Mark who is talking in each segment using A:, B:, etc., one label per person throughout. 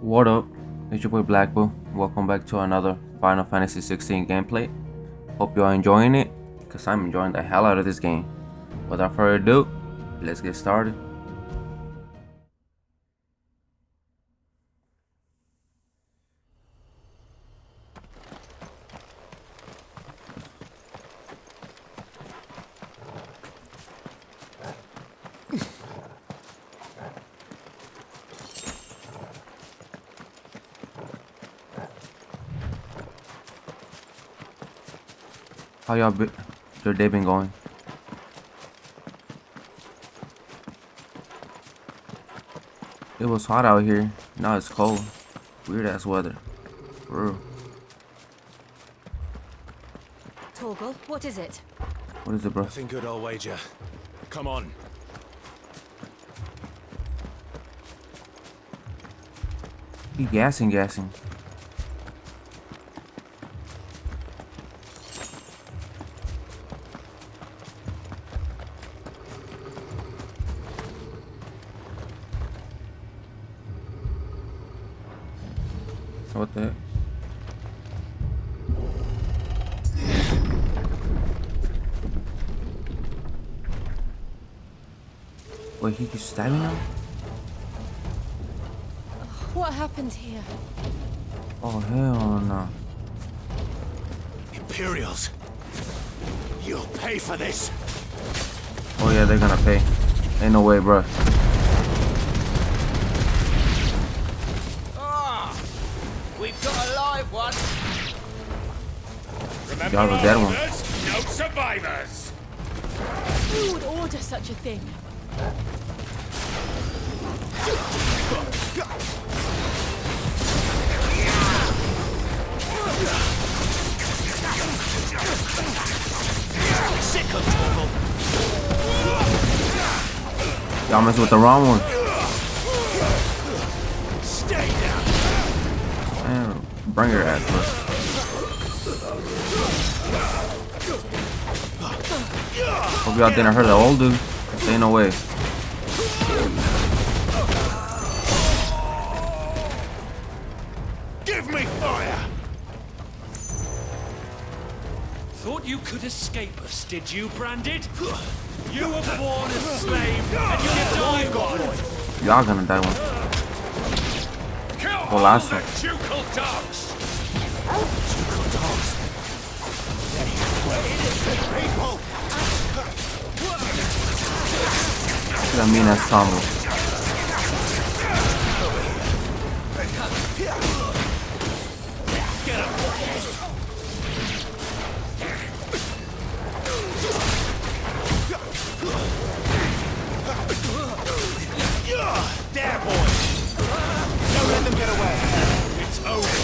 A: What up? It's your boy Blackbull. Welcome back to another Final Fantasy 16 gameplay. Hope you are enjoying it, because I'm enjoying the hell out of this game. Without further ado, let's get started. How your day been going? It was hot out here. Now it's cold. Weird ass weather. For real.
B: Torgal, what is it?
A: What is it, bro?
C: Nothing good, I'll wager. Come on.
A: He gassing. What the heck? Wait, he keeps stabbing him?
B: What happened here?
A: Oh, hell no.
C: Imperials. You'll pay for this.
A: Oh yeah, they're gonna pay. Ain't no way, bro.
D: We've got a live one.
C: Remember
A: Y'all was that one.
C: orders? No survivors.
B: Who would order such a thing?
C: Sick of Torgal.
A: Y'all messing with the wrong one.
C: Stay down.
A: Man, bring your ass, bro. Hope y'all didn't hurt the old dude. Ain't no way.
C: Give me fire.
E: Thought you could escape us, did you, Branded? You were born a slave, and you die one.
A: Y'all gonna die one.
E: Kill
A: Well,
E: all
A: last
E: the
A: one.
E: ducal dogs!
C: People.
A: That mean ass combo.
C: There, boy. Don't let them get away. It's over.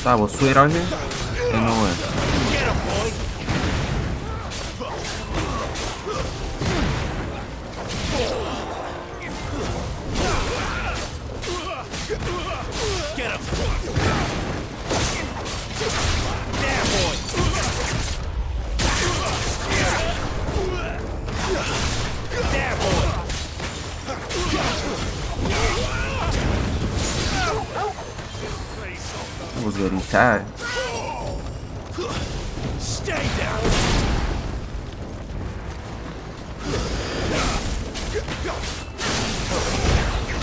A: That was sweet out here? Ain't no way.
C: Get him, boy. Get him. There, boy. There, boy.
A: I was getting tired.
C: Stay down.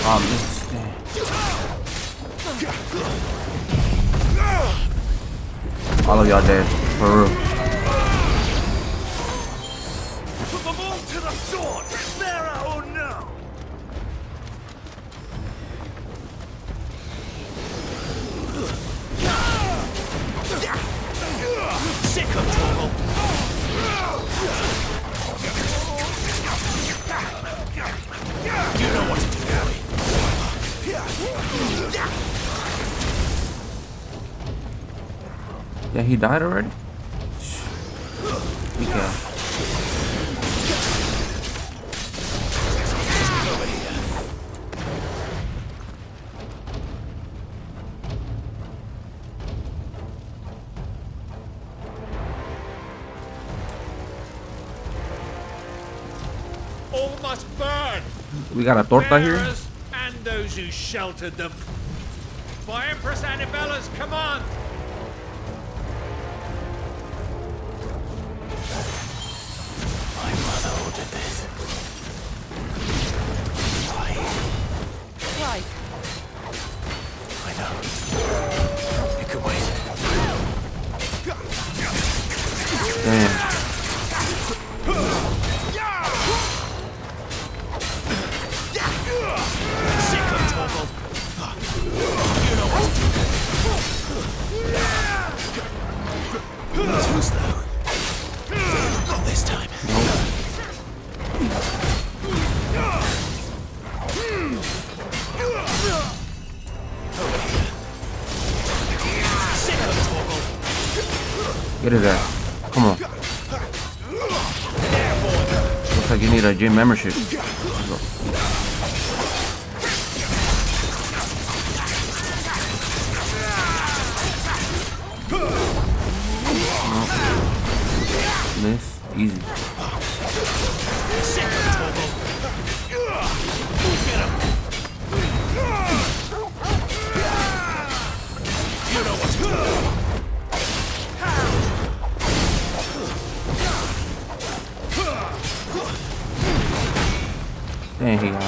A: Oh, this all of y'all dead. For real.
C: Put them all to the sword. There or no. Sick of Torgal. You know what to do, boy.
A: Yeah, he died already? Okay.
E: all must burn.
A: We got a torta here.
E: Bearers and those who sheltered them. By Empress Annibella's command.
C: My mother ordered this.
B: Right.
C: I know. It could wait.
A: Damn.
C: Sick of Torgal. You know what to do. Too slow. Not this time. Sick of Torgal.
A: Get his ass. Come on. Looks like you need a gym membership. Let's go. Miss. Easy.
C: Sick of Torgal. Get him. You know what to do.
A: Dang, he got it.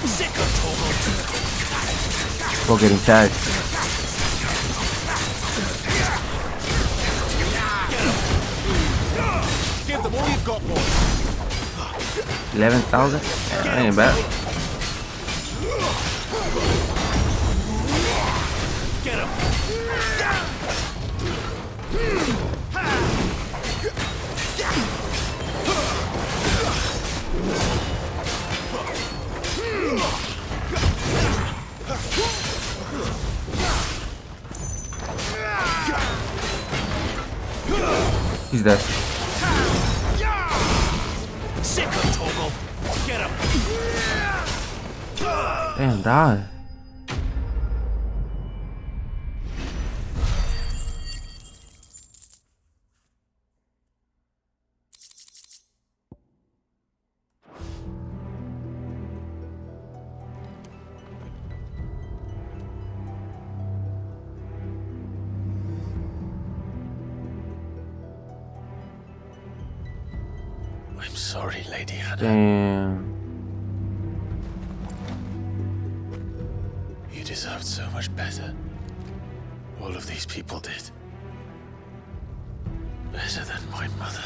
C: Sick of Torgal.
A: Go getting tagged.
C: Give them all you've got, boy.
A: 11,000? Yeah, that ain't bad.
C: Get him.
A: He's dead.
C: Sick of Torgal. Get him.
A: Damn, die.
C: I'm sorry, Lady Hannah.
A: Damn.
C: You deserved so much better. All of these people did. Better than my mother.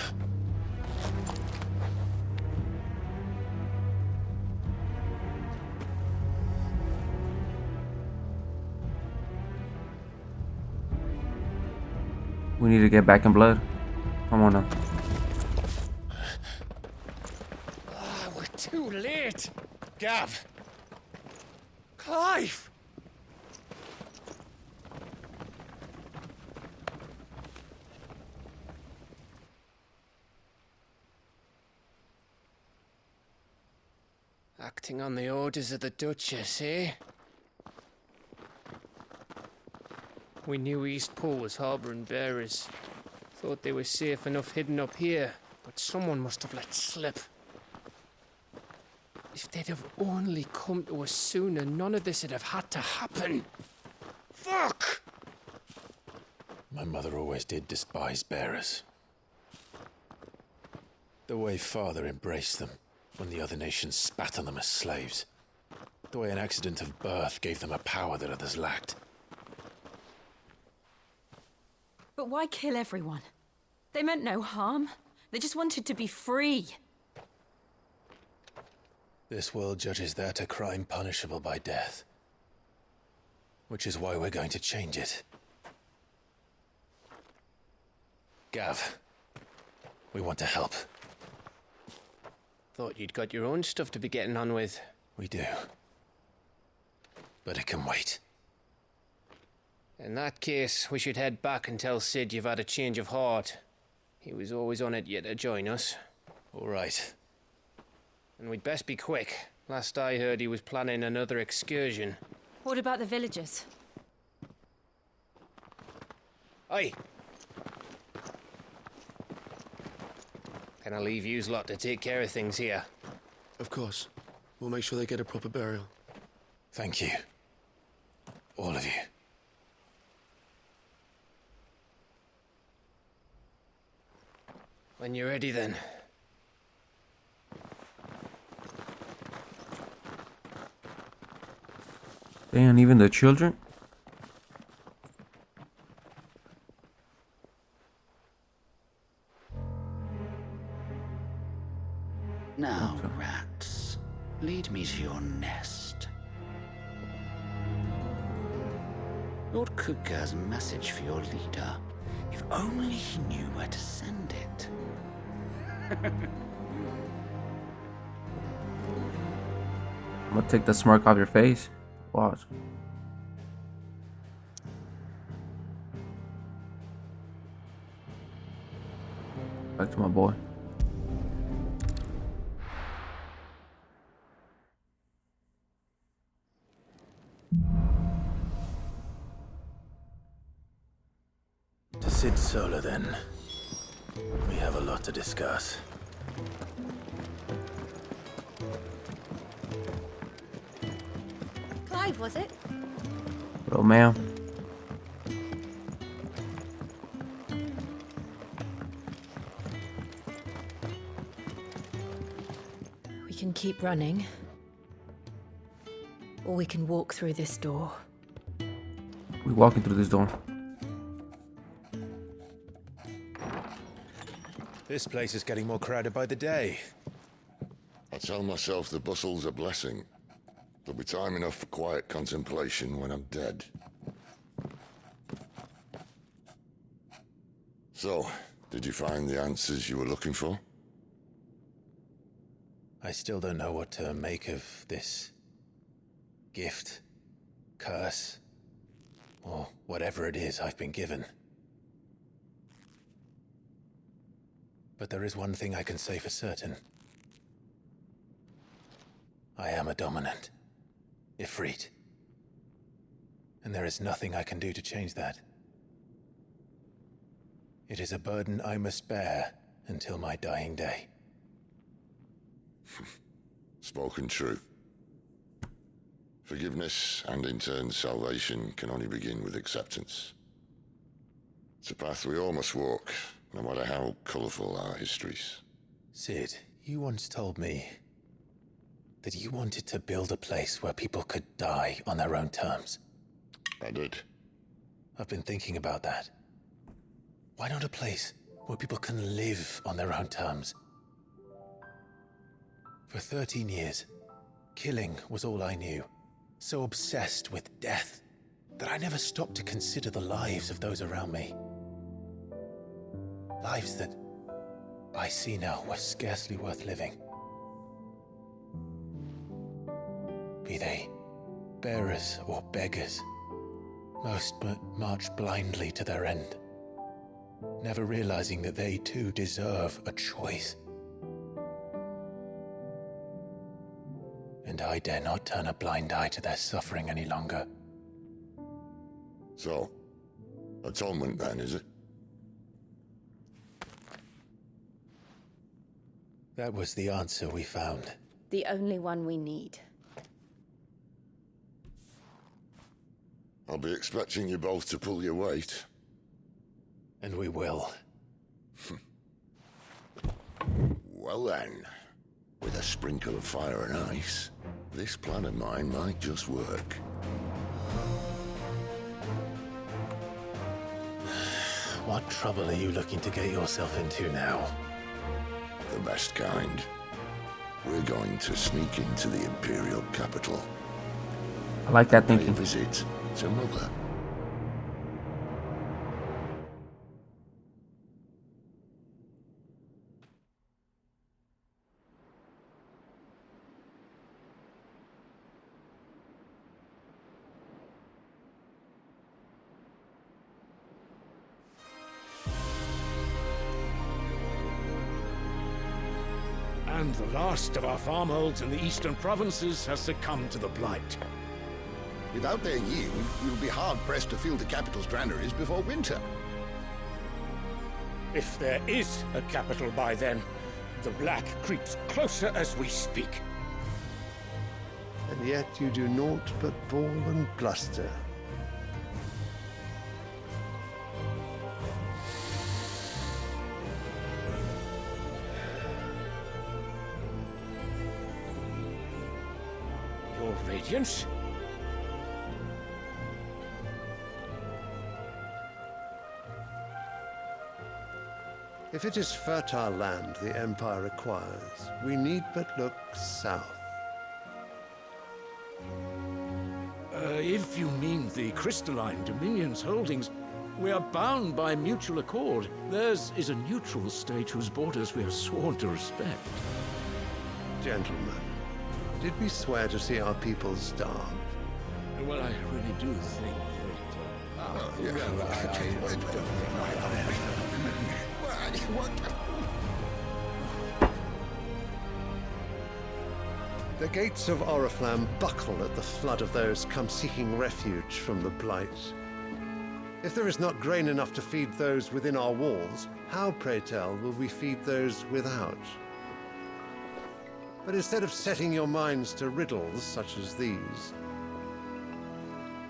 A: We need to get back in blood. Come on now.
E: We're too late. Gav. Clive.
F: Acting on the orders of the Duchess, eh? We knew Eastpool was harbouring bearers. Thought they were safe enough hidden up here, but someone must have let slip. If they'd have only come to us sooner, none of this would have had to happen. Fuck!
C: My mother always did despise bearers. The way Father embraced them when the other nations spat on them as slaves. The way an accident of birth gave them a power that others lacked.
B: But why kill everyone? They meant no harm. They just wanted to be free.
C: This world judges that a crime punishable by death. Which is why we're going to change it. Gav, we want to help.
F: Thought you'd got your own stuff to be getting on with.
C: We do. But it can wait.
F: In that case, we should head back and tell Sid you've had a change of heart. He was always on it yet to join us.
C: All right.
F: And we'd best be quick. Last I heard, he was planning another excursion.
B: What about the villagers?
F: Aye. Can I leave yous lot to take care of things here?
G: Of course. We'll make sure they get a proper burial.
C: Thank you. All of you.
F: When you're ready, then.
A: And even the children?
H: Now, rats, lead me to your nest. Lord Kupka has a message for your leader. If only he knew where to send it.
A: I'm gonna take the smirk off your face. Watch. Back to my boy.
C: To Sid Solar, then. We have a lot to discuss.
I: Clive, was it?
A: Bro, ma'am.
B: We can keep running. Or we can walk through this door.
A: We walking through this door.
C: This place is getting more crowded by the day.
J: I tell myself the bustle's a blessing. There'll be time enough for quiet contemplation when I'm dead. So, did you find the answers you were looking for?
C: I still don't know what to make of this gift, curse, or whatever it is I've been given. But there is one thing I can say for certain. I am a dominant, Ifrit. And there is nothing I can do to change that. It is a burden I must bear until my dying day.
J: Spoken true. Forgiveness and in turn salvation can only begin with acceptance. It's a path we all must walk, no matter how colourful our histories.
C: Sid, you once told me that you wanted to build a place where people could die on their own terms.
J: I did.
C: I've been thinking about that. Why not a place where people can live on their own terms? For 13 years, killing was all I knew. So obsessed with death that I never stopped to consider the lives of those around me. Lives that I see now were scarcely worth living. Be they bearers or beggars, most march blindly to their end, never realizing that they too deserve a choice. And I dare not turn a blind eye to their suffering any longer.
J: So, atonement then, is it?
C: That was the answer we found.
I: The only one we need.
J: I'll be expecting you both to pull your weight.
C: And we will.
J: Well then, with a sprinkle of fire and ice, this plan of mine might just work.
C: What trouble are you looking to get yourself into now?
J: The best kind. We're going to sneak into the Imperial capital.
A: I like that
J: Pay
A: thinking.
J: a visit to Mother.
E: And the last of our farmholds in the eastern provinces has succumbed to the blight.
K: Without their yield, you'll be hard-pressed to fill the capital's granaries before winter. If there is a capital by then, the Black creeps closer as we speak.
L: And yet you do naught but bawl and bluster.
K: Your Radiance?
L: If it is fertile land the Empire requires, we need but look south.
K: If you mean the Crystalline Dominion's holdings, we are bound by mutual accord. Theirs is a neutral state whose borders we are sworn to respect.
L: Gentlemen, did we swear to see our people starve?
K: Well, I really do think
L: The gates of Oriflamme buckle at the flood of those come seeking refuge from the Blight. If there is not grain enough to feed those within our walls, how, pray tell, will we feed those without? But instead of setting your minds to riddles such as these,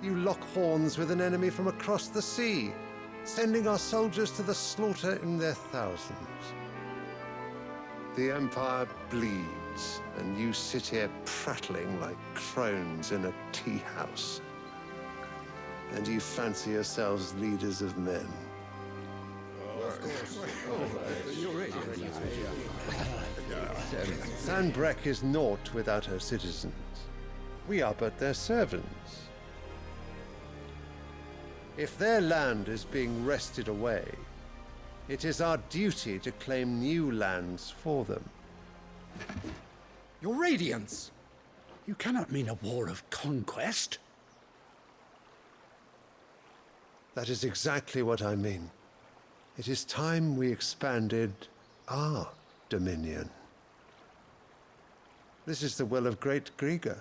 L: you lock horns with an enemy from across the sea, sending our soldiers to the slaughter in their thousands. The Empire bleeds, and you sit here prattling like crones in a tea house. And you fancy yourselves leaders of men. Sanbreque is naught without her citizens. We are but their servants. If their land is being wrested away, it is our duty to claim new lands for them.
K: Your Radiance! You cannot mean a war of conquest.
L: That is exactly what I mean. It is time we expanded our dominion. This is the will of great Griga.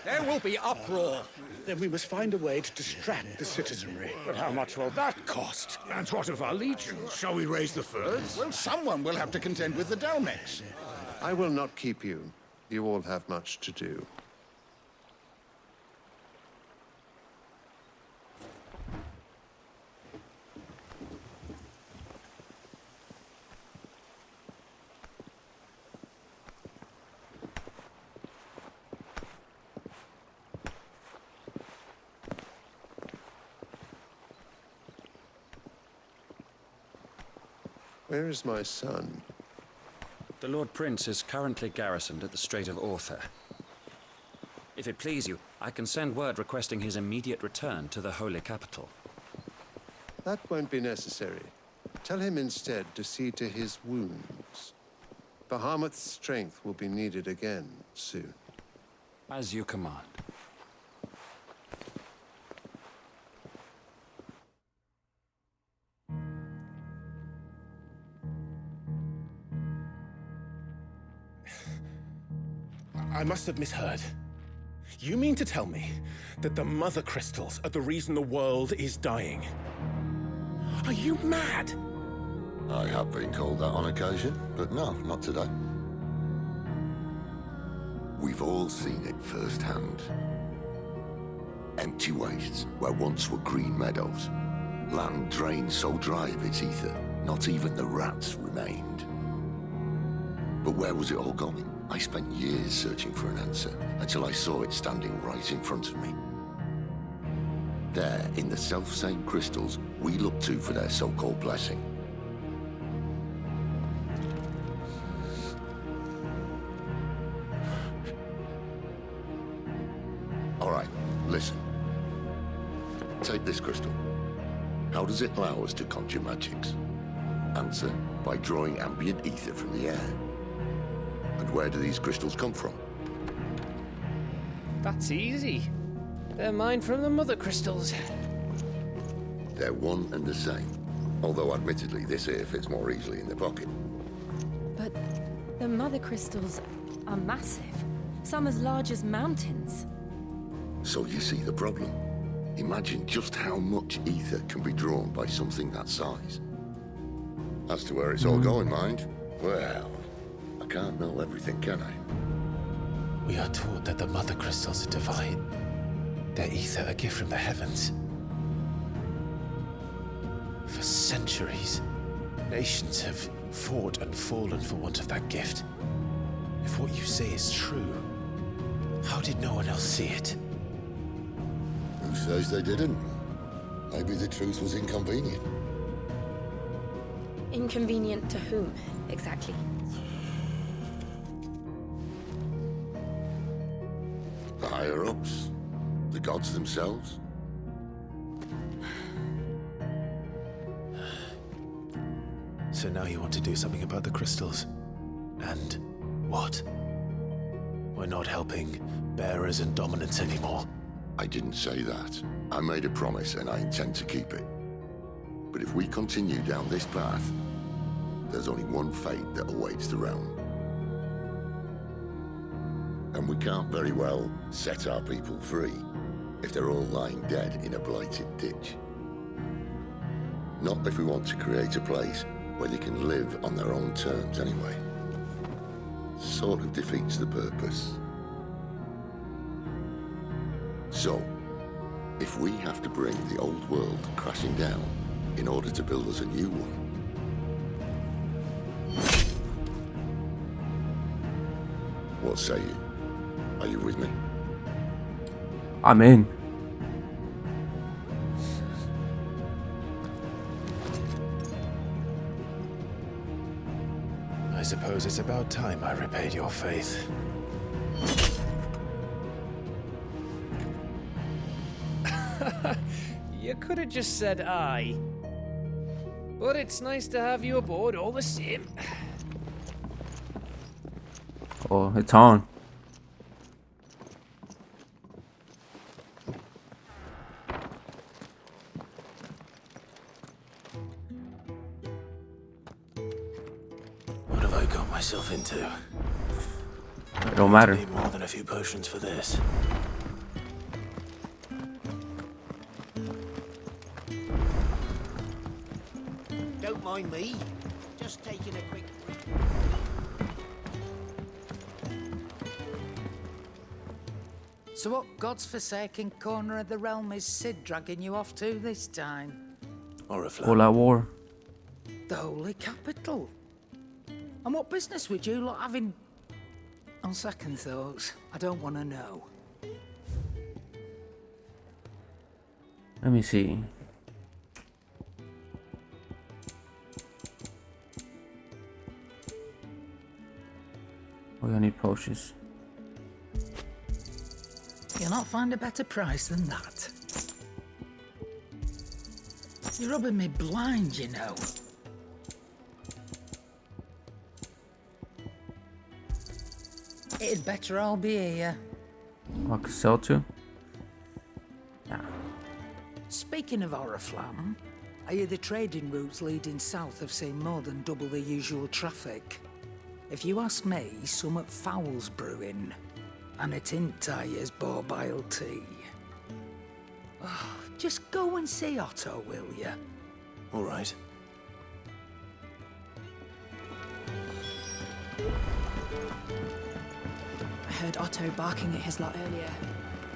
K: There will be uproar. Then we must find a way to distract the citizenry. But how much will that cost? And what of our legions? Shall we raise the furs?
M: Well, someone will have to contend with the Dalmex.
L: I will not keep you. You all have much to do. Where is my son?
N: The Lord Prince is currently garrisoned at the Strait of Orther. If it please you, I can send word requesting his immediate return to the Holy Capital.
L: That won't be necessary. Tell him instead to see to his wounds. Bahamut's strength will be needed again soon.
N: As you command.
K: I must have misheard. You mean to tell me that the Mother Crystals are the reason the world is dying? Are you mad?
J: I have been called that on occasion, but no, not today. We've all seen it firsthand. Empty wastes where once were green meadows. Land drained so dry of its ether, not even the rats remained. But where was it all going? I spent years searching for an answer, until I saw it standing right in front of me. There, in the self-same crystals we look to for their so-called blessing. All right, listen. Take this crystal. How does it allow us to conjure magics? Answer, by drawing ambient ether from the air. And where do these crystals come from?
F: That's easy. They're mine from the Mother Crystals.
J: They're one and the same. Although admittedly this here fits more easily in the pocket.
B: But the Mother Crystals are massive. Some as large as mountains.
J: So you see the problem. Imagine just how much ether can be drawn by something that size. As to where it's all going, mind, well, I can't know everything, can I?
C: We are taught that the mother crystals are divine. Their ether a gift from the heavens. For centuries, nations have fought and fallen for want of that gift. If what you say is true, how did no one else see it?
J: Who says they didn't? Maybe the truth was inconvenient.
I: Inconvenient to whom, exactly?
J: The higher-ups? The gods themselves?
C: So now you want to do something about the crystals? And what? We're not helping bearers and dominants anymore.
J: I didn't say that. I made a promise and I intend to keep it. But if we continue down this path, there's only one fate that awaits the realm. And we can't very well set our people free if they're all lying dead in a blighted ditch. Not if we want to create a place where they can live on their own terms anyway. Sort of defeats the purpose. So, if we have to bring the old world crashing down in order to build us a new one, what say you? Are you with me?
A: I'm in.
C: I suppose it's about time I repaid your faith.
F: You could have just said aye. But it's nice to have you aboard all the same.
A: Oh, it's on.
C: What have I got myself into?
A: It don't matter.
C: I need more than a few potions for this.
D: Don't mind me. Just taking a quick...
O: So what God's forsaken corner of the realm is Sid dragging you off to this time?
C: Oriflamme.
A: All out war.
O: The holy capital. And what business would you lot having... On second thoughts, I don't want to know.
A: Let me see. Oh, I need potions.
O: You'll not find a better price than that. You're rubbing me blind, you know. It'd better all be here.
A: I could sell to. Nah.
O: Speaking of Oriflamme, I hear the trading routes leading south have seen more than double the usual traffic. If you ask me, some foul's brewing. And a tint tires borbile tea. Oh, just go and see Otto, will you?
C: All right.
B: I heard Otto barking at his lot earlier.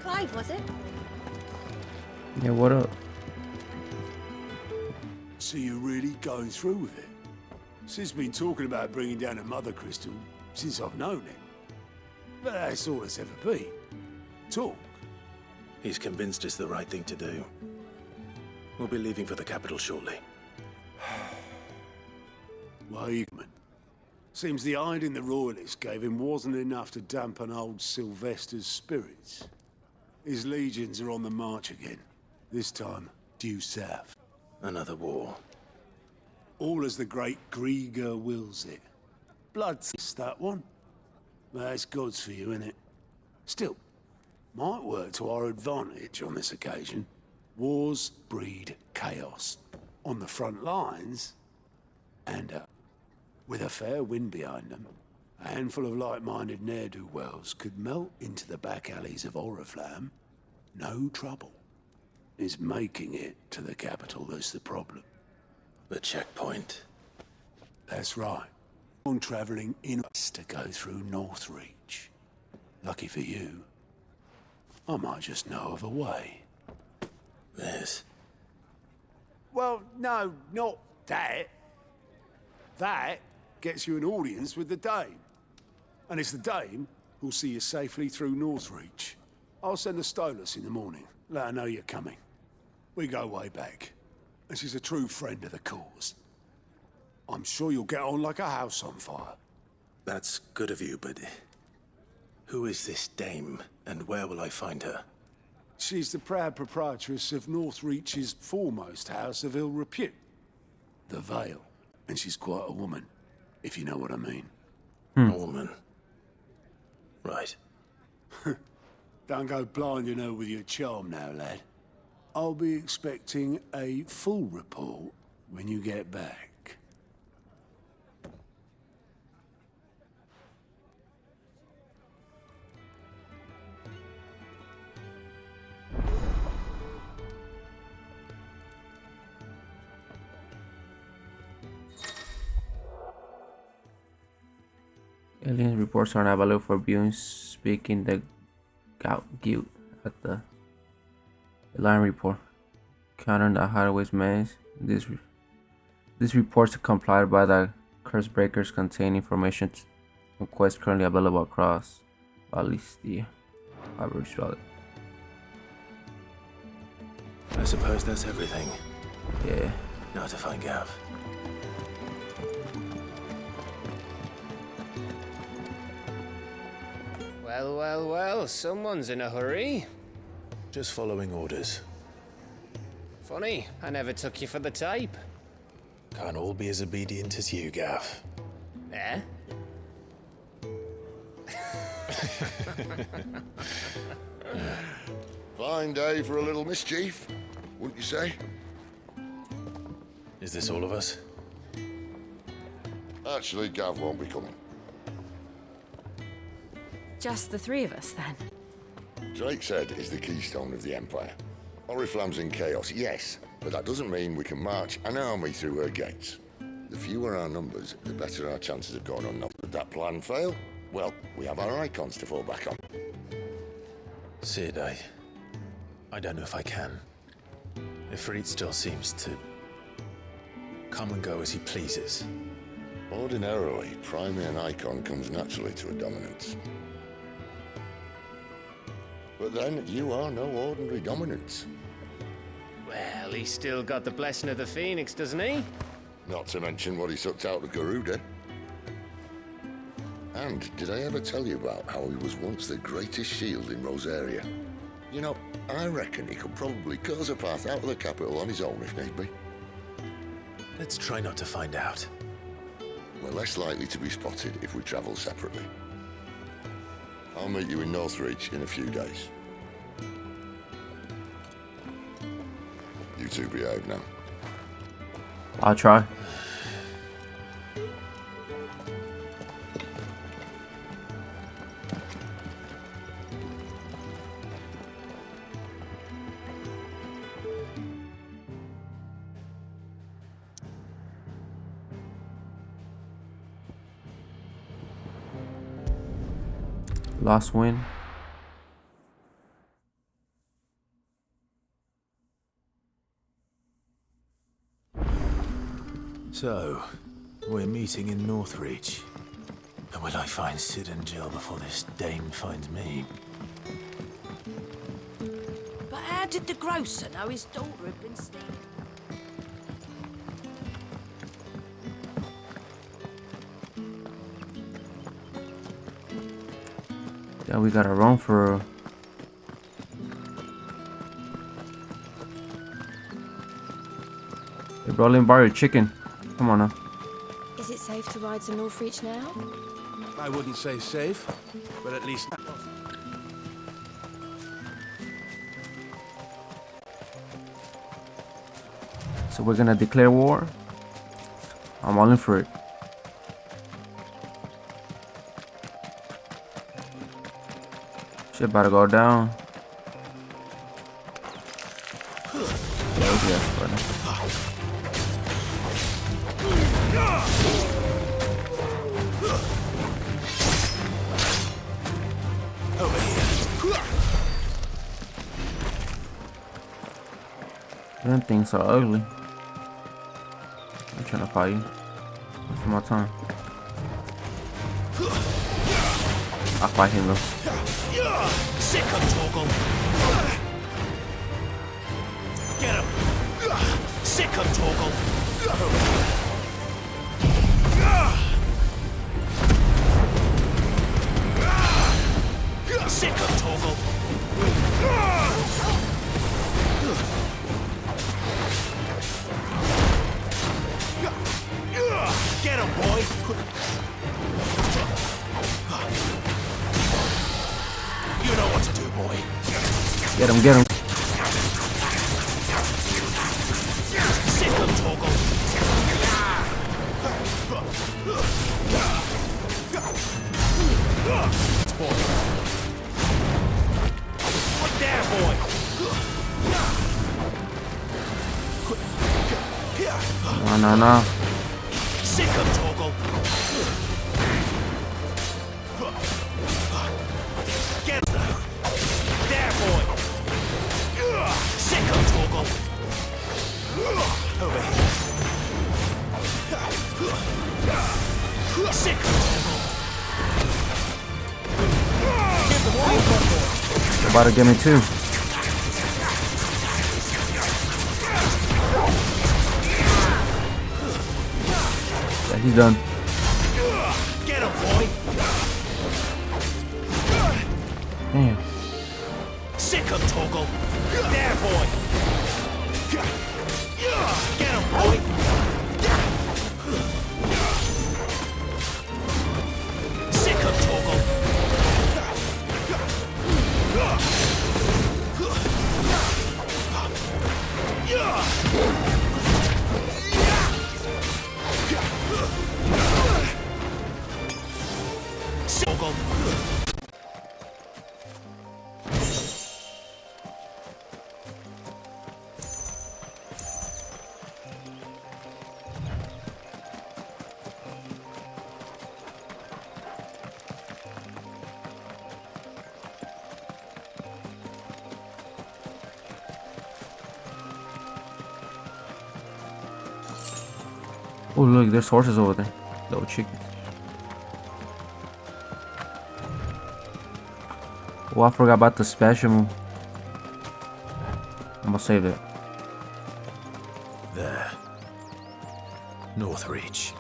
I: Clive, was it?
A: Yeah, what up?
P: So you're really going through with it? Sid's been talking about bringing down a mother crystal since I've known him. But that's all it's ever been. Talk.
C: He's convinced it's the right thing to do. We'll be leaving for the capital shortly.
P: Wakeman. Seems the hiding the Royalists gave him wasn't enough to dampen old Sylvester's spirits. His legions are on the march again. This time, due south.
C: Another war.
P: All as the great Grieger wills it. Bloodthirst, that one. That's God's for you, innit? Still, might work to our advantage on this occasion. Wars breed chaos. On the front lines, and with a fair wind behind them, a handful of like-minded ne'er-do-wells could melt into the back alleys of Oriflamme. No trouble. It's making it to the capital that's the problem.
K: The checkpoint.
P: That's right. I'm travelling west to go through Northreach. Lucky for you, I might just know of a way.
K: This?
P: Well, no, not that. That gets you an audience with the Dame. And it's the Dame who'll see you safely through Northreach. I'll send the Stolas in the morning. Let her know you're coming. We go way back. And she's a true friend of the cause. I'm sure you'll get on like a house on fire.
K: That's good of you, but who is this dame, and where will I find her?
P: She's the proud proprietress of Northreach's foremost house of ill repute, the Vale. And she's quite a woman, if you know what I mean.
K: A woman. Right.
P: Don't go blinding her with your charm now, lad. I'll be expecting a full report when you get back.
A: Alien reports are available for viewing. Speaking the guild at the alarm report. Countering the hideaway's maze. These reports are complied by the curse breakers contain information on quests currently available across Valistia. However you spell it.
K: I suppose that's everything.
A: Yeah.
K: Now to find Gav.
F: Well, well, well, someone's in a hurry.
K: Just following orders.
F: Funny, I never took you for the type.
K: Can't all be as obedient as you, Gav.
F: Eh?
J: Fine day for a little mischief, wouldn't you say?
K: Is this all of us?
J: Actually, Gav won't be coming.
B: Just the three of us, then?
J: Drakeshead is the keystone of the Empire. Oriflamme's in chaos, yes, but that doesn't mean we can march an army through her gates. The fewer our numbers, the better our chances of going unnoticed. Would that plan fail? Well, we have our icons to fall back on.
K: Sid, I don't know if I can. Ifrit still seems to come and go as he pleases.
J: Ordinarily, priming an icon comes naturally to a dominance. But then, you are no ordinary dominance.
F: Well, he's still got the blessing of the Phoenix, doesn't he?
J: Not to mention what he sucked out of Garuda. And did I ever tell you about how he was once the greatest shield in Rosaria? You know, I reckon he could probably cause a path out of the capital on his own if need be.
K: Let's try not to find out.
J: We're less likely to be spotted if we travel separately. I'll meet you in Northreach in a few days. You two behave now.
A: I'll try. Last win.
K: So, we're meeting in Northreach. And will I find Sid and Jill before this dame finds me?
Q: But how did the grocer know his daughter had been stealing?
A: Yeah, we gotta run for. Hey, bro, let me borrow your chicken. Come on now.
B: Is it safe to ride to Northreach now?
L: I wouldn't say safe, but at least...
A: So we're gonna declare war. I'm all in for it. Shit about to go down. Yes, brother. Them things are ugly. I'm trying to fight you. What's my time? I'll fight him though.
D: Sick of Torgal. Get him. Sick of Torgal. Sick of Torgal. Get him, boy. You know what to do, boy.
A: Get him, get him.
D: Sick of Torgal. Boy. What there, boy?
A: No.
D: Sick of Torgal. Get there, boy. Sick of Torgal. Over here. Sick of Torgal. Give them all.
A: They're about to get me too. Yeah, he's done.
D: Get him, boy.
A: Damn.
D: Sick of Torgal. There, boy. Get him, boy. Sick of Torgal. Torgal.
A: Oh look, there's horses over there. Little chickens. Oh, I forgot about the special move. I'm gonna save it.
C: There. Northreach.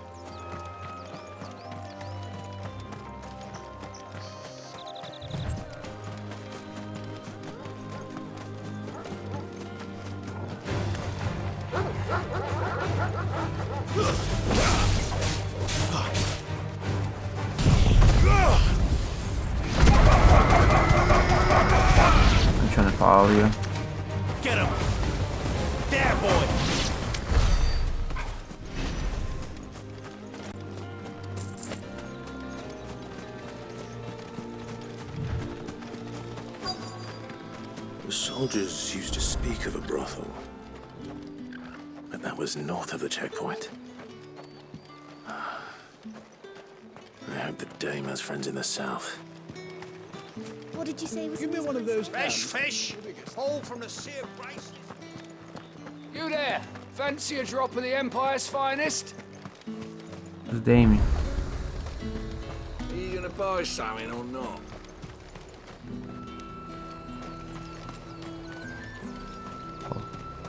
A: I'm trying to follow you.
D: Get him. There, boy.
C: The soldiers used to speak of a brothel, but that was north of the checkpoint. I hope the dame has friends in the south.
I: What did you say was
M: Give me one of those
D: Fresh fish. All from the sea of rice.
F: You there? Fancy a drop of the Empire's finest?
A: It's Damien.
M: Are you gonna buy something or not?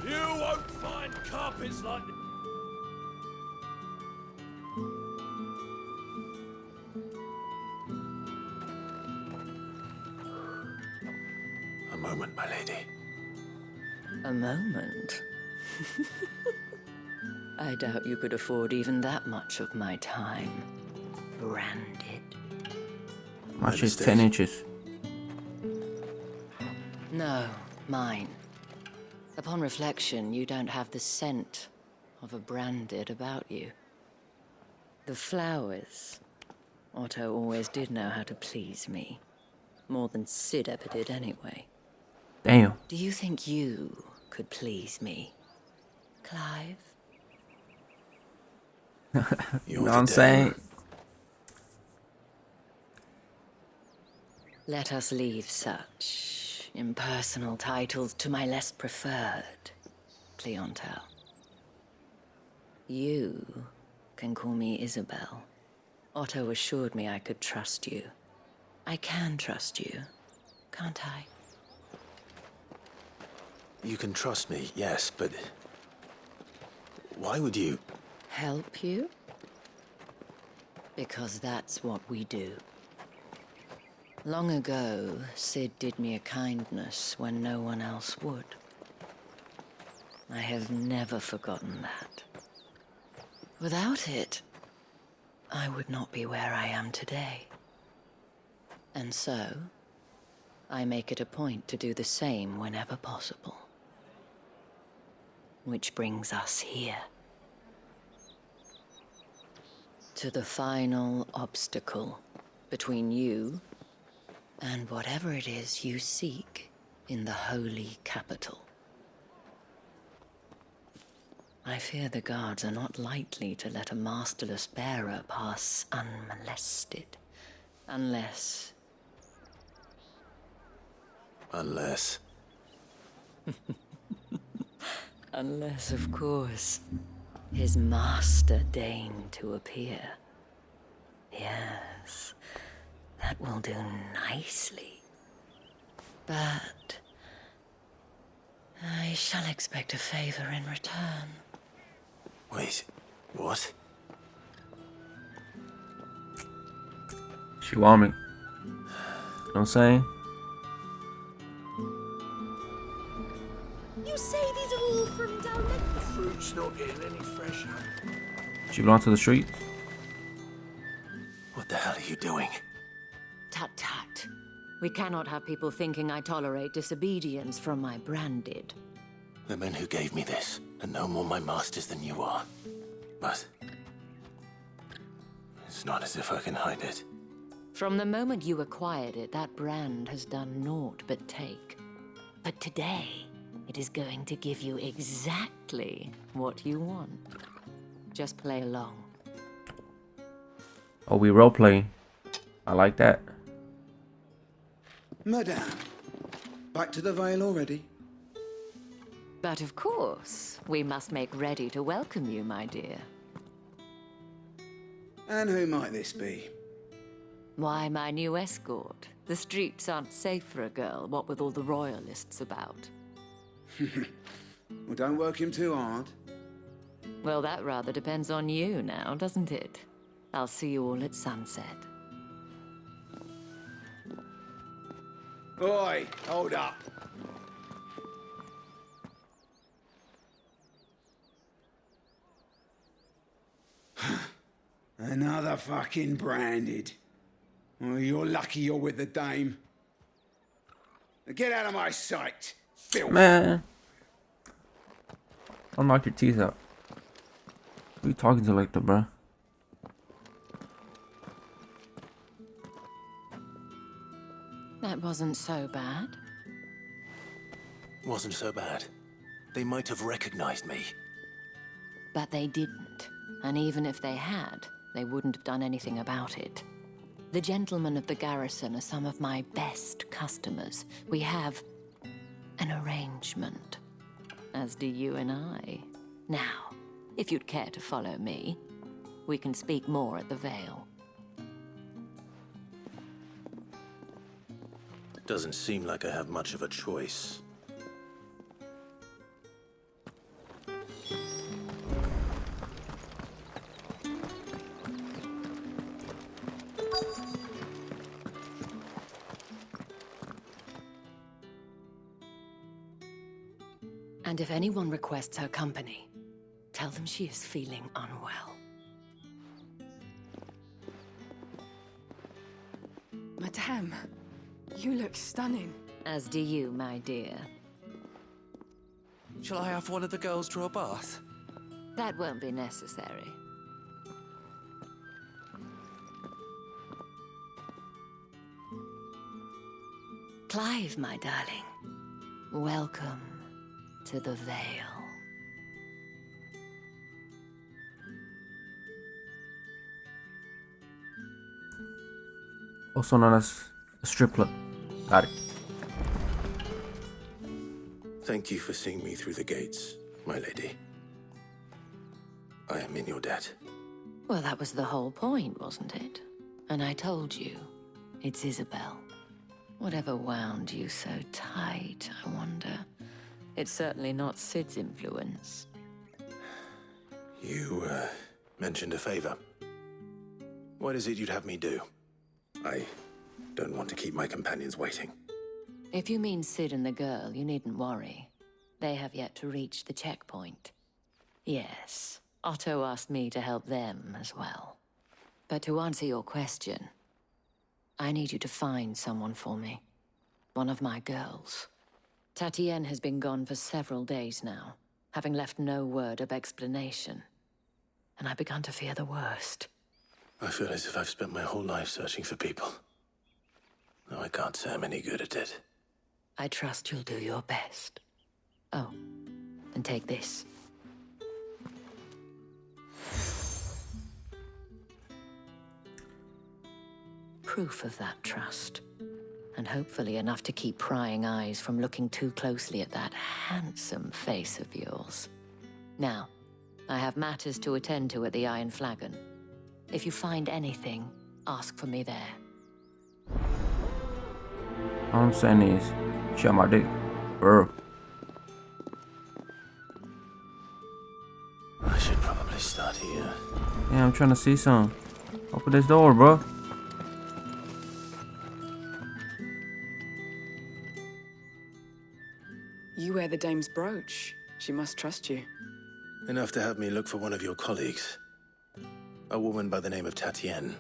E: You won't find carpets like this.
C: A moment, my lady.
R: A moment? I doubt you could afford even that much of my time. Branded.
A: My shit's 10 inches.
R: No, mine. Upon reflection, you don't have the scent of a branded about you. The flowers. Otto always did know how to please me. More than Sid ever did anyway.
A: Damn.
R: Do you think you could please me. Clive?
A: You know what I'm saying?
R: Let us leave such impersonal titles to my less preferred clientele. You can call me Isabel. Otto assured me I could trust you. I can trust you, can't I?
C: You can trust me, yes, but why would you?
R: Help you? Because that's what we do. Long ago, Sid did me a kindness when no one else would. I have never forgotten that. Without it, I would not be where I am today. And so, I make it a point to do the same whenever possible. Which brings us here. To the final obstacle between you and whatever it is you seek in the holy capital. I fear the guards are not likely to let a masterless bearer pass unmolested. Unless... Unless, of course, his master deigned to appear. Yes, that will do nicely. But I shall expect a favor in return.
C: Wait, what?
A: She want me. You know what I'm saying?
I: You say these are all from down there?
P: The fruit's not getting any fresher.
A: She belong to the streets?
C: What the hell are you doing?
R: Tut tut. We cannot have people thinking I tolerate disobedience from my branded.
C: The men who gave me this are no more my masters than you are. But it's not as if I can hide it.
R: From the moment you acquired it, that brand has done naught but take. But today, it is going to give you exactly what you want. Just play along.
A: Oh, we roleplay. I like that.
S: Madame, back to the Vale already?
R: But of course, we must make ready to welcome you, my dear.
S: And who might this be?
R: Why, my new escort. The streets aren't safe for a girl, what with all the royalists about.
S: Well, don't work him too hard.
R: Well, that rather depends on you now, doesn't it? I'll see you all at sunset.
S: Oi, hold up. Another fucking branded. Well, you're lucky you're with the dame. Now get out of my sight, filth.
A: Man. I'll knock your teeth out. Who you talking to like that, bruh?
R: That wasn't so bad.
C: Wasn't so bad. They might have recognized me.
R: But they didn't. And even if they had, they wouldn't have done anything about it. The gentlemen of the garrison are some of my best customers. We have an arrangement, as do you and I. Now, if you'd care to follow me, we can speak more at the Vale.
C: Doesn't seem like I have much of a choice.
R: And if anyone requests her company, tell them she is feeling unwell.
T: Madame, you look stunning.
R: As do you, my dear.
M: Shall I have one of the girls draw a bath?
R: That won't be necessary. Clive, my darling. Welcome to the Vale.
A: Also known as a strip club. Got it.
C: Thank you for seeing me through the gates, my lady. I am in your debt.
R: Well, that was the whole point, wasn't it? And I told you, it's Isabel. Whatever wound you so tight, I wonder. It's certainly not Sid's influence.
C: You, mentioned a favor. What is it you'd have me do? I don't want to keep my companions waiting.
R: If you mean Sid and the girl, you needn't worry. They have yet to reach the checkpoint. Yes, Otto asked me to help them as well. But to answer your question, I need you to find someone for me. One of my girls. Tatienne has been gone for several days now, having left no word of explanation. And I've begun to fear the worst.
C: I feel as if I've spent my whole life searching for people. Though I can't say I'm any good at it.
R: I trust you'll do your best. Oh, and take this. Proof of that trust. And hopefully enough to keep prying eyes from looking too closely at that handsome face of yours. Now, I have matters to attend to at the Iron Flagon. If you find anything, ask for me there.
A: All I'm saying is, shut my dick, bro.
C: I should probably start here.
A: Yeah, I'm trying to see some. Open this door, bro.
T: You wear the dame's brooch. She must trust you.
C: Enough to have me look for one of your colleagues. A woman by the name of Tatienne.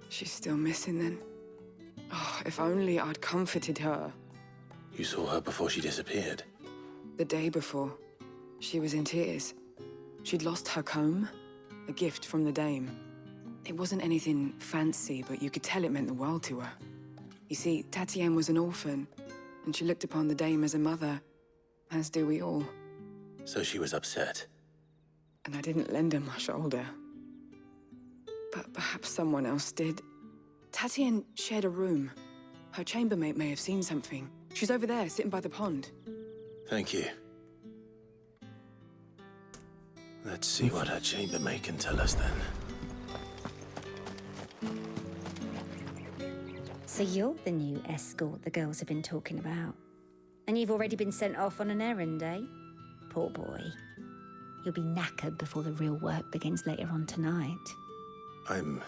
T: She's still missing then. Oh, if only I'd comforted her.
C: You saw her before she disappeared.
T: The day before, she was in tears. She'd lost her comb, a gift from the dame. It wasn't anything fancy, but you could tell it meant the world to her. You see, Tatienne was an orphan, and she looked upon the dame as a mother, as do we all.
C: So she was upset.
T: And I didn't lend her my shoulder. But perhaps someone else did. Tatienne shared a room. Her chambermaid may have seen something. She's over there, sitting by the pond.
C: Thank you. Let's see what her chambermaid can tell us then.
U: So you're the new escort the girls have been talking about. And you've already been sent off on an errand, eh? Poor boy. You'll be knackered before the real work begins later on tonight.
C: I'm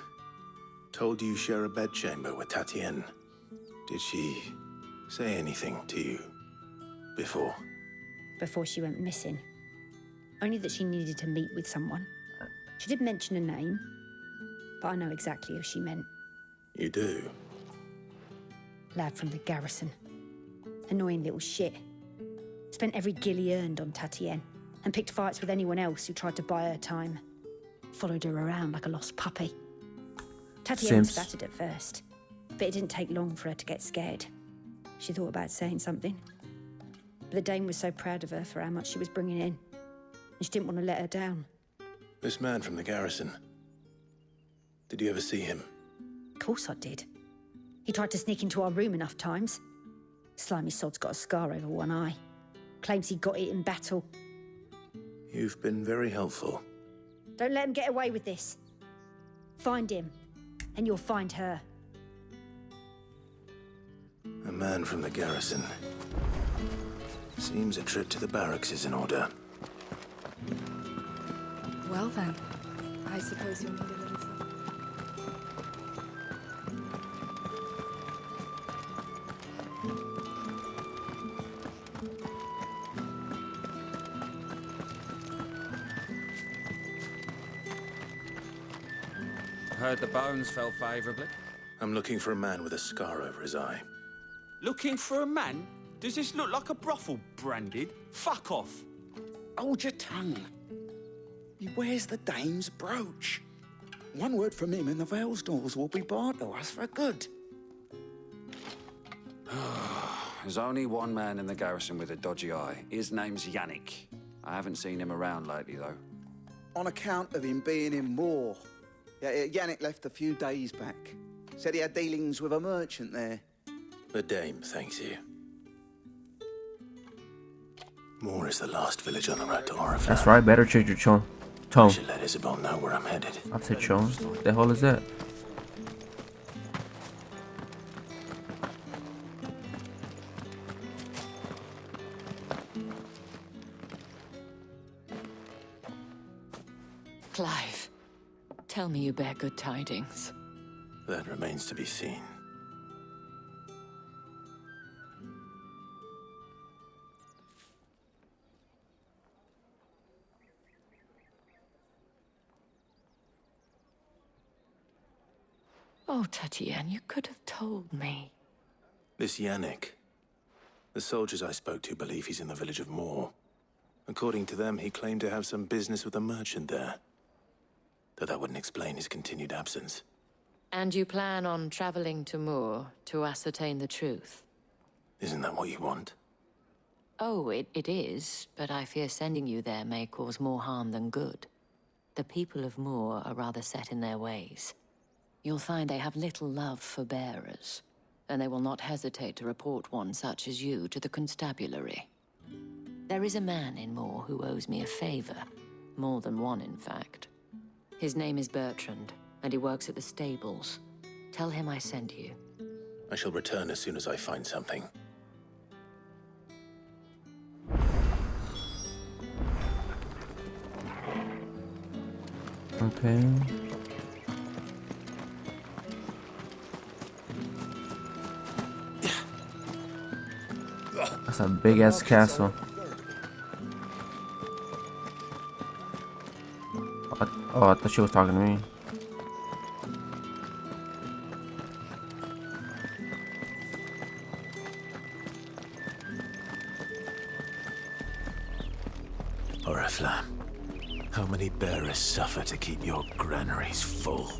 C: told you share a bedchamber with Tatienne. Did she say anything to you before?
U: Before she went missing. Only that she needed to meet with someone. She did mention a name, but I know exactly who she meant.
C: You do?
U: Lad from the garrison. Annoying little shit. Spent every guil he earned on Tatienne, and picked fights with anyone else who tried to buy her time. Followed her around like a lost puppy. Tatienne was flattered at first, but it didn't take long for her to get scared. She thought about saying something. But the dame was so proud of her for how much she was bringing in, and she didn't want to let her down.
C: This man from the garrison. Did you ever see him?
U: Of course I did. He tried to sneak into our room enough times. Slimy sod's got a scar over one eye. Claims he got it in battle.
C: You've been very helpful.
U: Don't let him get away with this. Find him, and you'll find her.
C: A man from the garrison. Seems a trip to the barracks is in order.
T: Well then, I suppose you'll need a little something.
N: Heard the bones fell favourably.
C: I'm looking for a man with a scar over his eye.
M: Looking for a man? Does this look like a brothel, Branded? Fuck off.
H: Hold your tongue. He wears the dame's brooch. One word from him and the Vale's doors will be barred to us for good.
N: There's only one man in the garrison with a dodgy eye. His name's Yannick. I haven't seen him around lately, though.
D: On account of him being in Moor. Yeah, Yannick left a few days back. Said he had dealings with a merchant there.
C: The Dame thanks you. Moor is the last village on the road to Oriflamme.
A: That's right, better change your tone.
C: I should let Isabel know where I'm headed.
A: I'll say tone. What the hell is that?
R: Clive, tell me you bear good tidings.
C: That remains to be seen.
R: Oh, Tatienne, you could have told me.
C: This Yannick. The soldiers I spoke to believe he's in the village of Moor. According to them, he claimed to have some business with a merchant there. Though that wouldn't explain his continued absence.
R: And you plan on traveling to Moor to ascertain the truth?
C: Isn't that what you want?
R: Oh, it is, but I fear sending you there may cause more harm than good. The people of Moor are rather set in their ways. You'll find they have little love for bearers, and they will not hesitate to report one such as you to the constabulary. There is a man in Moor who owes me a favor. More than one, in fact. His name is Bertrand, and he works at the stables. Tell him I sent you.
C: I shall return as soon as I find something.
A: Okay. That's a big ass castle. Oh, I thought she was talking to me.
C: Oriflamme, how many bearers suffer to keep your granaries full?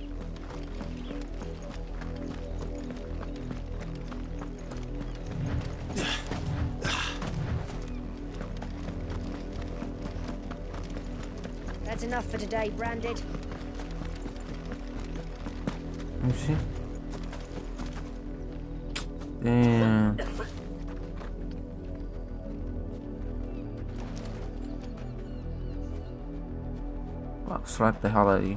U: That's enough for today, Branded.
A: Let me see. Damn. I'll slap the hell out of you.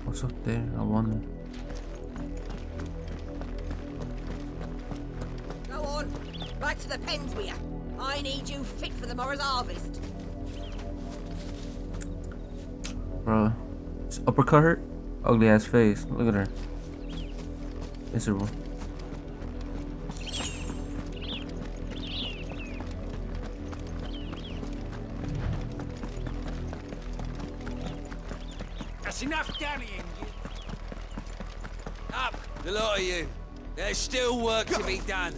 A: What's up there? I wonder.
Q: Go on, back to the pens with you. I need you fit for the morrow's harvest.
A: Bro, this uppercut hurt? Ugly ass face. Look at her. Miserable.
M: That's enough dallying. Up, the lot of you. There's still work to be done.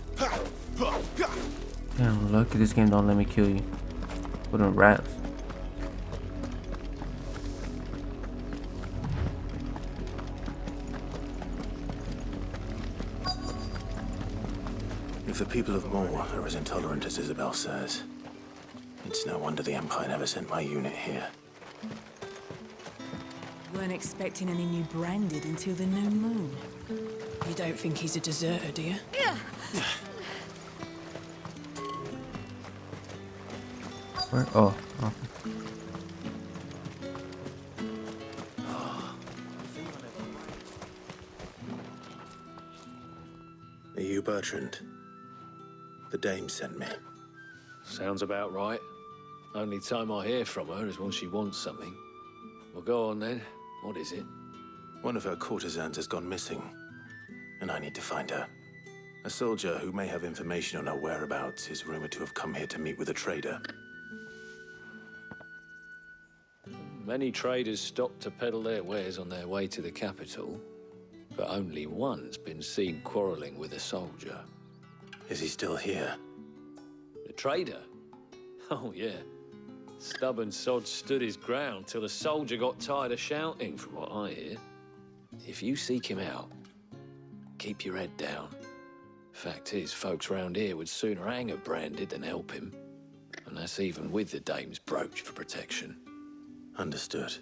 A: Damn, lucky this game don't let me kill you. With them rats.
C: If the people of Moor are as intolerant as Isabel says, it's no wonder the Empire never sent my unit here.
T: Weren't expecting any new Branded until the new moon. You don't think he's a deserter, do you?
Q: Yeah.
A: Where? Oh.
C: Are you Bertrand? The Dame sent me.
G: Sounds about right. Only time I hear from her is when she wants something. Well, go on then. What is it?
C: One of her courtesans has gone missing, and I need to find her. A soldier who may have information on her whereabouts is rumored to have come here to meet with a trader.
G: Many traders stop to peddle their wares on their way to the capital, but only one's been seen quarreling with a soldier.
C: Is he still here?
G: The trader? Oh, yeah. Stubborn sod stood his ground till the soldier got tired of shouting, from what I hear. If you seek him out, keep your head down. Fact is, folks round here would sooner hang a Branded than help him. And that's even with the dame's brooch for protection.
C: Understood.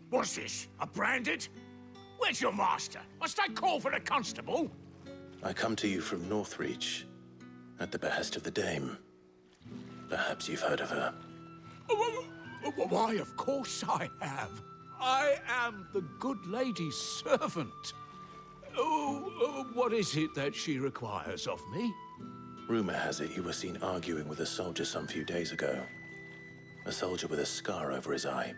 O: What's this? A Branded? Where's your master? Must I call for the constable?
C: I come to you from Northreach, at the behest of the Dame. Perhaps you've heard of her.
O: Why, of course I have. I am the good lady's servant. What is it that she requires of me?
C: Rumor has it you were seen arguing with a soldier some few days ago. A soldier with a scar over his eye.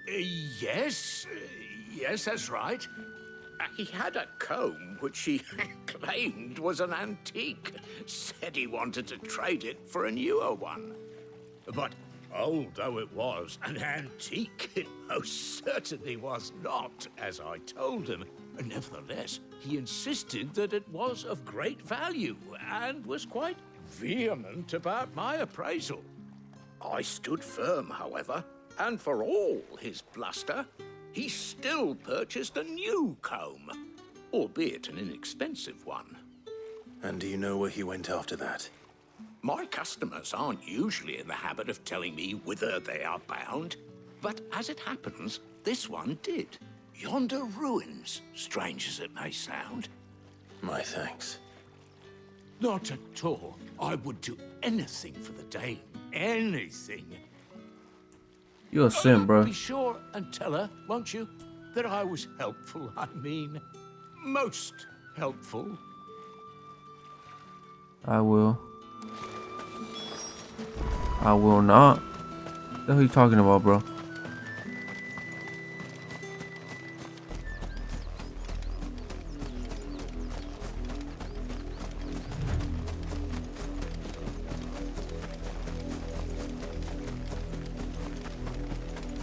O: Yes, that's right. He had a comb which he claimed was an antique. Said he wanted to trade it for a newer one. But old though it was, an antique it most certainly was not, as I told him. Nevertheless, he insisted that it was of great value and was quite vehement about my appraisal. I stood firm, however, and for all his bluster, he still purchased a new comb, albeit an inexpensive one.
C: And do you know where he went after that?
O: My customers aren't usually in the habit of telling me whither they are bound, but as it happens, this one did. Yonder ruins, strange as it may sound.
C: My thanks.
O: Not at all. I would do anything for the Dame. Anything.
A: You're a simp, bro.
O: Be sure and tell her, won't you, that I was helpful. I mean, most helpful.
A: I will. I will not. What the hell are you talking about, bro?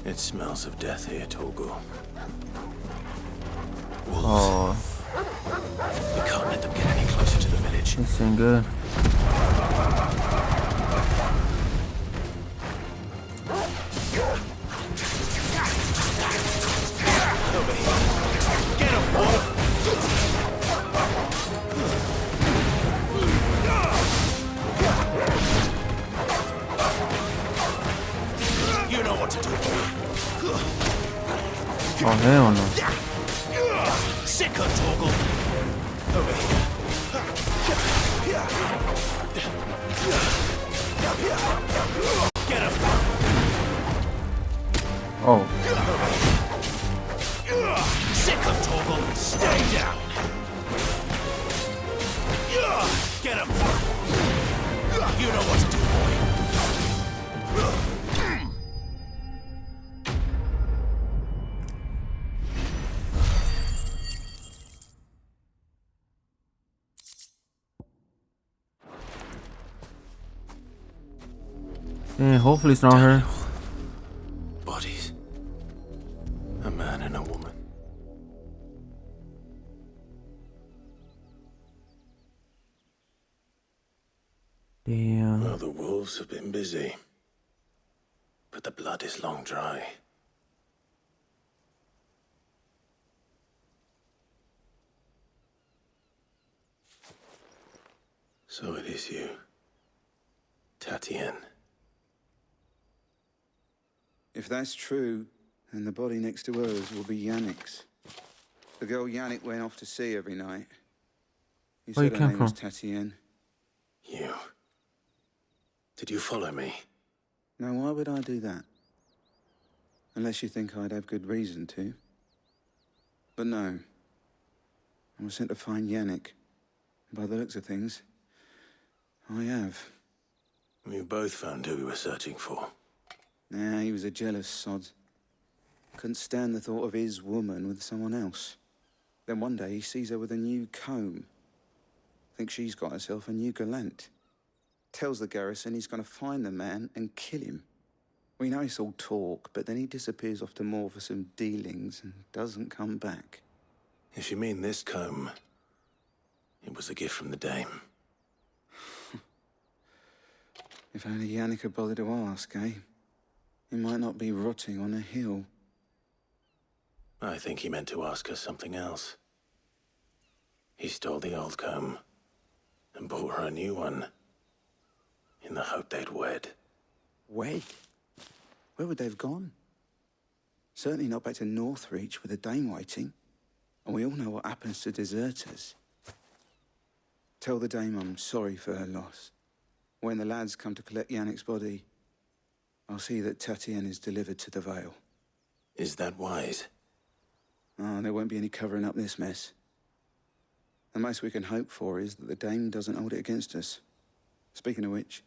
C: It smells of death here, Torgal.
A: Oh.
C: We can't let them get any closer to the village.
A: This ain't good.
O: Over here. Get him, boy! You know what to do.
A: Oh, hell no.
O: Sicker, Torgal. Over here. Get him.
A: Oh.
O: Sicker, Torgal. Stay down. Get him. You know what to do, boy.
A: Yeah, hopefully it's not her.
C: Bodies. A man and a woman.
A: Damn.
C: Well, the wolves have been busy. But the blood is long dry. So it is you, Tatien.
D: If that's true, then the body next to hers will be Yannick's. The girl Yannick went off to see every night. You
A: Where
D: said
A: you
D: her
A: came
D: name was
A: from?
D: Tatien.
C: You. Did you follow me?
D: Now, why would I do that? Unless you think I'd have good reason to. But no. I was sent to find Yannick. By the looks of things, I have.
C: We both found who we were searching for.
D: Nah, he was a jealous sod. Couldn't stand the thought of his woman with someone else. Then one day he sees her with a new comb. Thinks she's got herself a new gallant. Tells the garrison he's going to find the man and kill him. We know it's all talk, but then he disappears off to Moor for some dealings and doesn't come back.
C: If you mean this comb, it was a gift from the Dame.
D: If only Yannick had bothered to ask, eh? He might not be rotting on a hill.
C: I think he meant to ask her something else. He stole the old comb and bought her a new one in the hope they'd wed.
D: Wed? Where would they have gone? Certainly not back to Northreach with the Dame waiting. And we all know what happens to deserters. Tell the Dame I'm sorry for her loss. When the lads come to collect Yannick's body, I'll see that Tatienne is delivered to the Vale.
C: Is that wise?
D: Oh, there won't be any covering up this mess. The most we can hope for is that the Dame doesn't hold it against us. Speaking of which,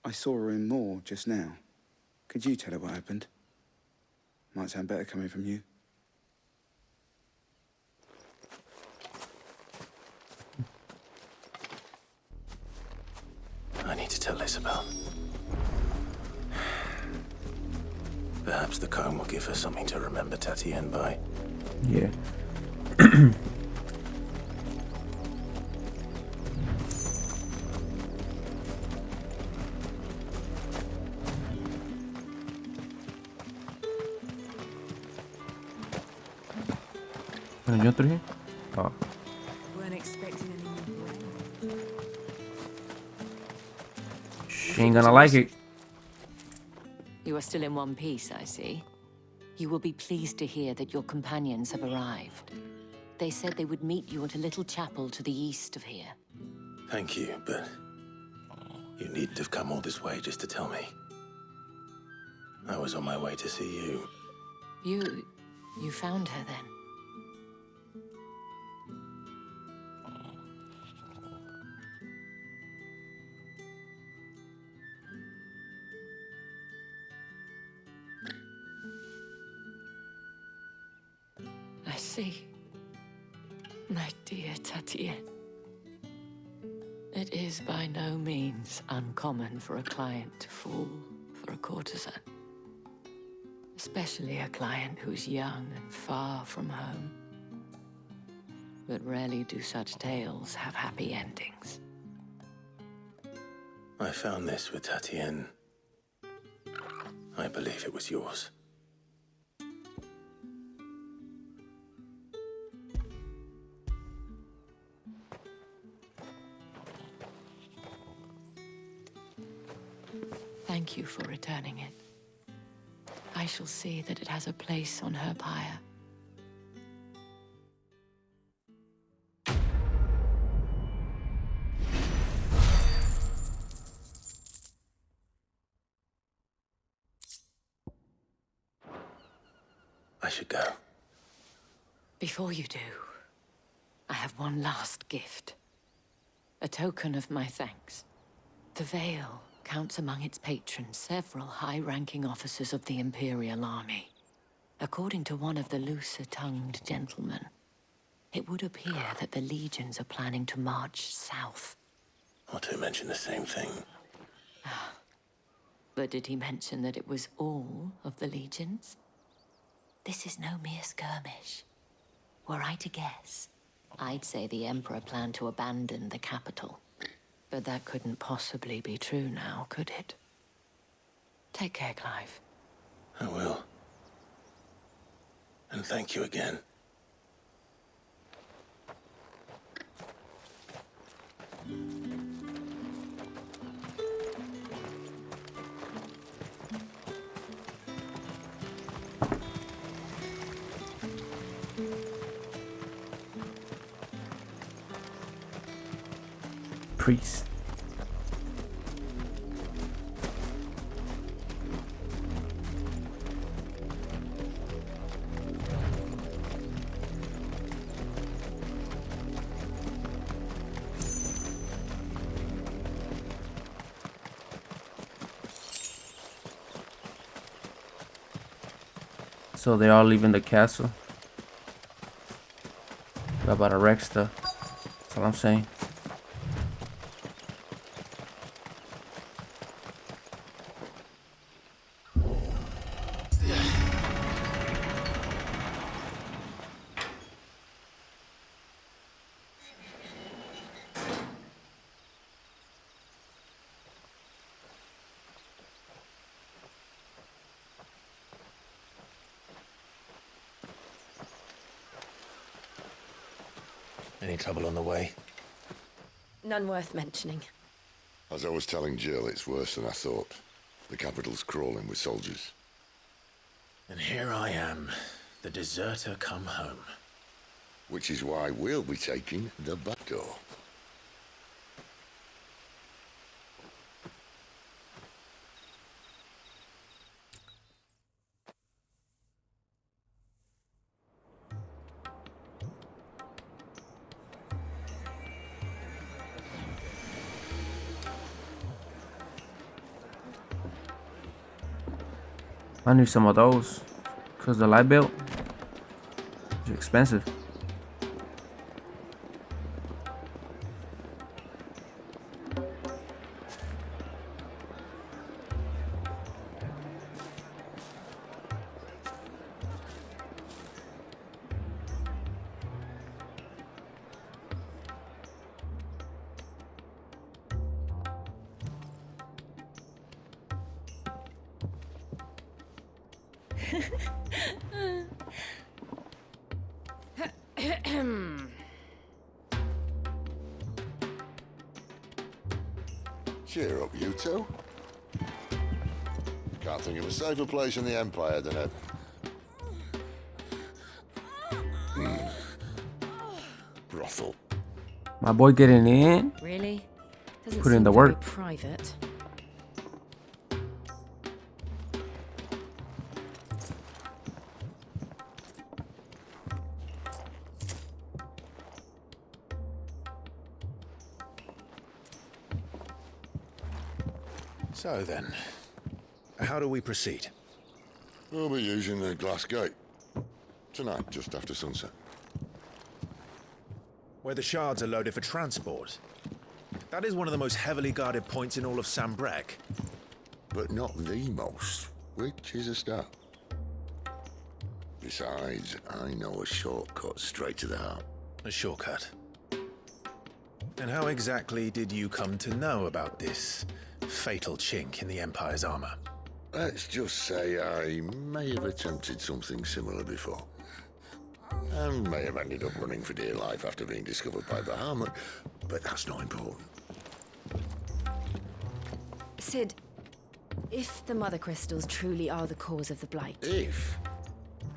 D: I saw her in Moor just now. Could you tell her what happened? Might sound better coming from you.
C: I need to tell Isabel. Perhaps the comb will give her something to remember Tatienne by.
A: Yeah. ¿Y otro here? Oh.
T: Weren't expecting any more.
A: She ain't gonna like it.
R: You are still in one piece, I see. You will be pleased to hear that your companions have arrived. They said they would meet you at a little chapel to the east of here.
C: Thank you, but you needn't have come all this way just to tell me. I was on my way to see you.
R: You found her then? I see. My dear Tatienne. It is by no means uncommon for a client to fall for a courtesan. Especially a client who's young and far from home. But rarely do such tales have happy endings.
C: I found this with Tatienne. I believe it was yours.
R: Thank you for returning it. I shall see that it has a place on her pyre.
C: I should go.
R: Before you do, I have one last gift. A token of my thanks. The Vale counts among its patrons several high-ranking officers of the Imperial Army. According to one of the looser-tongued gentlemen, it would appear that the legions are planning to march south.
C: Otto mentioned the same thing.
R: But did he mention that it was all of the legions? This is no mere skirmish. Were I to guess, I'd say the Emperor planned to abandon the capital. But that couldn't possibly be true now, could it? Take care, Clive.
C: I will. And thank you again.
A: Priest. So they're all leaving the castle. We're about to wreck stuff. That's all I'm saying.
C: Any trouble on the way?
B: None worth mentioning.
J: As I was telling Jill, it's worse than I thought. The capital's crawling with soldiers.
C: And here I am, the deserter come home.
J: Which is why we'll be taking the back door.
A: I need some of those, cause the light bill is expensive.
J: Cheer up, you two. Can't think of a safer place in the Empire than it. Brothel.
A: My boy getting in.
B: Really? Doesn't
A: Put in
B: seem
A: the
B: very
A: work.
B: private.
C: So then, how do we proceed?
J: We'll be using the glass gate. Tonight, just after sunset.
C: Where the shards are loaded for transport. That is one of the most heavily guarded points in all of Sambrec.
J: But not the most, which is a start. Besides, I know a shortcut straight to the heart.
C: A shortcut? And how exactly did you come to know about this fatal chink in the Empire's armor?
J: Let's just say I may have attempted something similar before. And may have ended up running for dear life after being discovered by Bahamut, but that's not important.
B: Sid, if the Mother Crystals truly are the cause of the Blight...
J: If?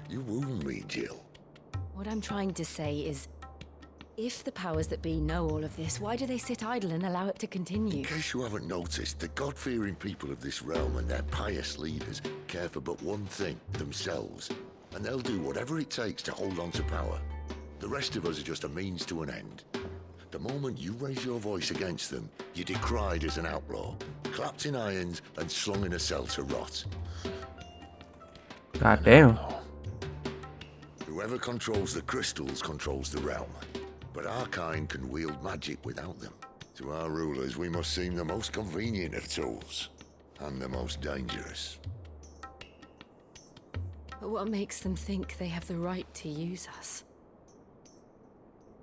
J: You wound me, Jill.
B: What I'm trying to say is, if the powers that be know all of this, why do they sit idle and allow it to continue?
J: In case you haven't noticed, the God-fearing people of this realm and their pious leaders care for but one thing, themselves. And they'll do whatever it takes to hold on to power. The rest of us are just a means to an end. The moment you raise your voice against them, you're decried as an outlaw, clapped in irons and slung in a cell to rot.
A: God damn.
J: Whoever controls the crystals controls the realm. But our kind can wield magic without them. To our rulers, we must seem the most convenient of tools. And the most dangerous.
B: But what makes them think they have the right to use us?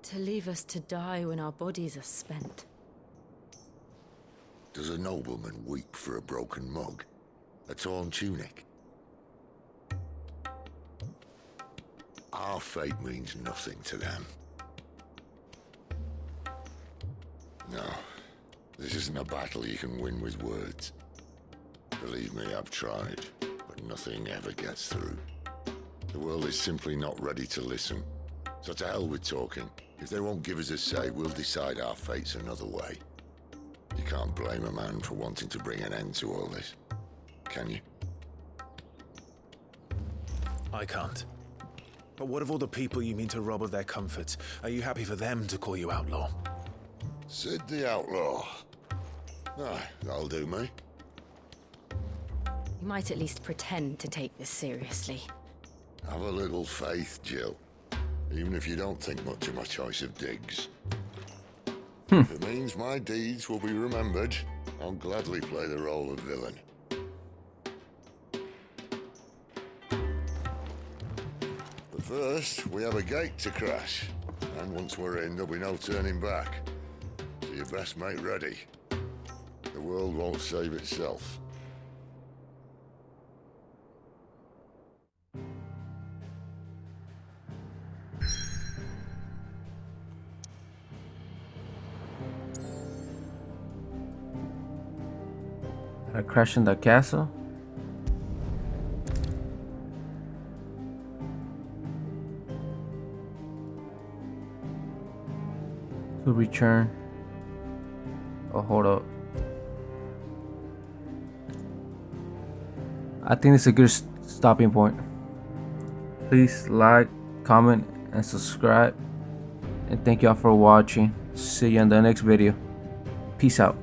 B: To leave us to die when our bodies are spent?
J: Does a nobleman weep for a broken mug? A torn tunic? Our fate means nothing to them. No, this isn't a battle you can win with words. Believe me, I've tried, but nothing ever gets through. The world is simply not ready to listen. So to hell with talking. If they won't give us a say, we'll decide our fates another way. You can't blame a man for wanting to bring an end to all this, can you?
C: I can't. But what of all the people you mean to rob of their comforts? Are you happy for them to call you outlaw?
J: Sid the Outlaw. Aye, that'll do me.
B: You might at least pretend to take this seriously.
J: Have a little faith, Jill. Even if you don't think much of my choice of digs. If it means my deeds will be remembered, I'll gladly play the role of villain. But first, we have a gate to crash. And once we're in, there'll be no turning back. So you best make ready. The world won't save itself.
A: A crash in the castle. To return. Oh, hold up. I think it's a good stopping point. Please like, comment, and subscribe. And thank y'all for watching. See you in the next video. Peace out.